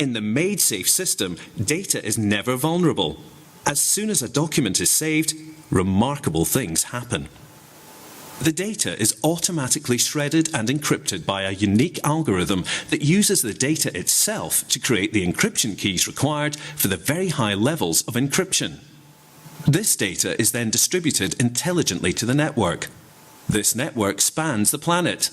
In the MaidSafe system, data is never vulnerable. As soon as a document is saved, remarkable things happen. The data is automatically shredded and encrypted by a unique algorithm that uses the data itself to create the encryption keys required for the very high levels of encryption. This data is then distributed intelligently to the network. This network spans the planet.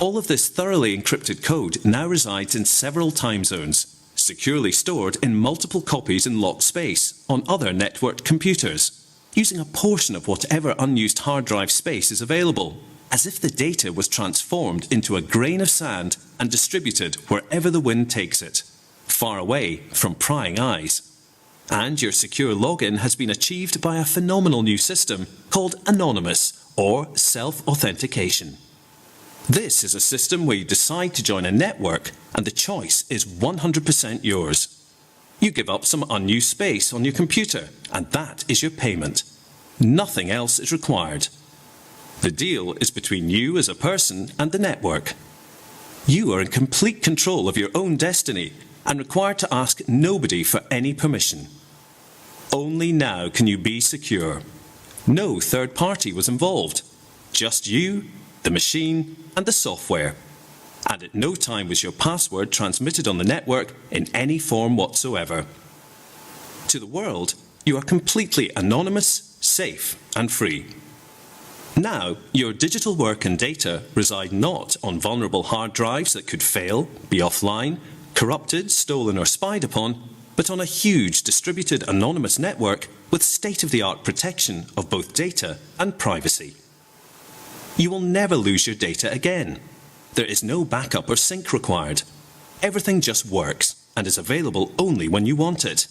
All of this thoroughly encrypted code now resides in several time zones, securely stored in multiple copies in locked space on other networked computers, using a portion of whatever unused hard drive space is available, as if the data was transformed into a grain of sand and distributed wherever the wind takes it, far away from prying eyes. And your secure login has been achieved by a phenomenal new system called Anonymous, or self-authentication. This is a system where you decide to join a network and the choice is 100% yours. You give up some unused space on your computer and that is your payment. Nothing else is required. The deal is between you as a person and the network. You are in complete control of your own destiny and required to ask nobody for any permission. Only now can you be secure. No third party was involved. Just you, the machine, and the software. And at no time was your password transmitted on the network in any form whatsoever. To the world, you are completely anonymous, safe, and free. Now, your digital work and data reside not on vulnerable hard drives that could fail, be offline, corrupted, stolen, or spied upon, but on a huge distributed anonymous network with state-of-the-art protection of both data and privacy. You will never lose your data again. There is no backup or sync required. Everything just works and is available only when you want it.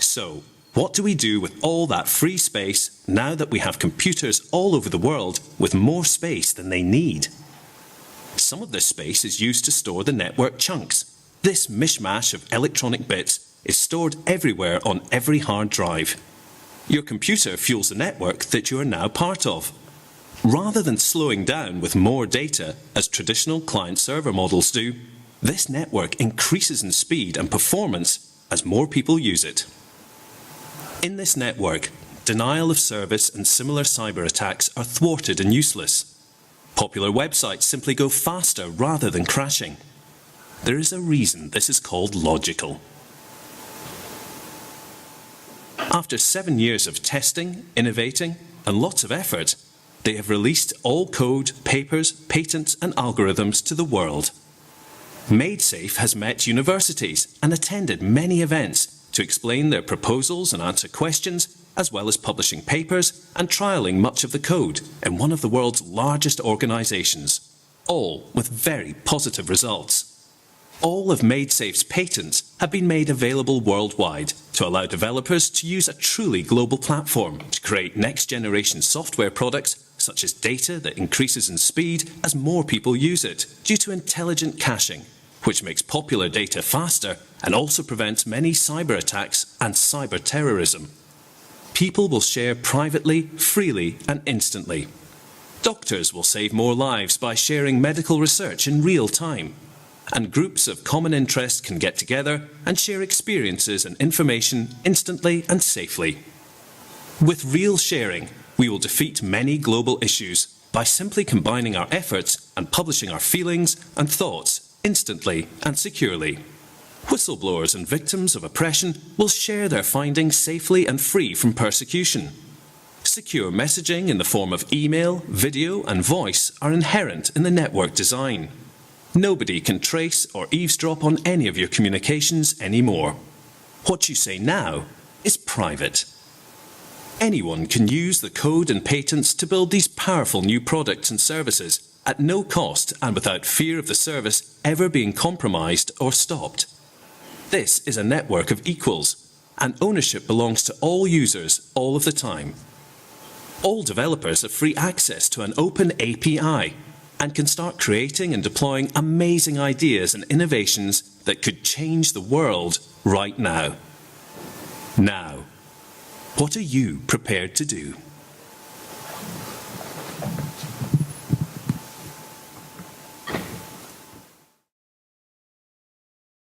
So, what do we do with all that free space now that we have computers all over the world with more space than they need? Some of this space is used to store the network chunks. This mishmash of electronic bits is stored everywhere on every hard drive. Your computer fuels the network that you are now part of. Rather than slowing down with more data, as traditional client-server models do, this network increases in speed and performance as more people use it. In this network, denial of service and similar cyber attacks are thwarted and useless. Popular websites simply go faster rather than crashing. There is a reason this is called logical. After 7 years of testing, innovating, and lots of effort, they have released all code, papers, patents, and algorithms to the world. MaidSafe has met universities and attended many events to explain their proposals and answer questions, as well as publishing papers and trialling much of the code in one of the world's largest organizations, all with very positive results. All of MaidSafe's patents have been made available worldwide to allow developers to use a truly global platform to create next-generation software products such as data that increases in speed as more people use it due to intelligent caching, which makes popular data faster and also prevents many cyber attacks and cyber terrorism. People will share privately, freely, and instantly. Doctors will save more lives by sharing medical research in real time. And groups of common interest can get together and share experiences and information instantly and safely. With real sharing, we will defeat many global issues by simply combining our efforts and publishing our feelings and thoughts instantly and securely. Whistleblowers and victims of oppression will share their findings safely and free from persecution. Secure messaging in the form of email, video, and voice are inherent in the network design. Nobody can trace or eavesdrop on any of your communications anymore. What you say now is private. Anyone can use the code and patents to build these powerful new products and services at no cost and without fear of the service ever being compromised or stopped. This is a network of equals, and ownership belongs to all users all of the time. All developers have free access to an open API and can start creating and deploying amazing ideas and innovations that could change the world right now. Now, what are you prepared to do?